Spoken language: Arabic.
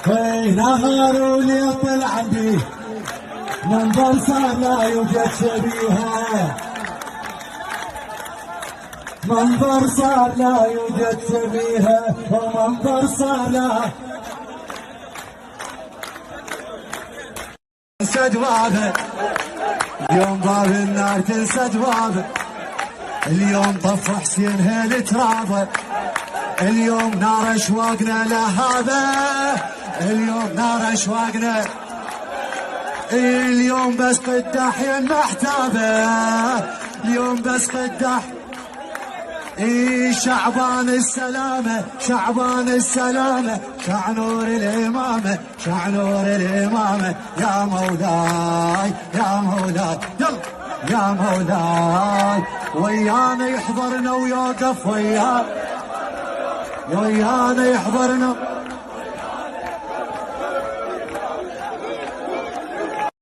في نهار ولي طلع بيه منظر صار لا يوجد شبيهه، منظر صار لا يوجد شبيهه، ومنظر صار لا تنسى جوابه، اليوم باب النار تنسى جوابه، اليوم طف حسين هيل ترابه، اليوم نار اشواقنا لهذا، اليوم نار اشواقنا، اليوم بس قداح يا محتابه، اليوم بس قداح. شعبان السلامة، شعبان السلامة، شعنور الإمامة، شعنور الإمامة، يا مولاي يا مولاي يلا يا مولاي، ويانا يحضرنا ويوقف ويانا، ويانا يحضرنا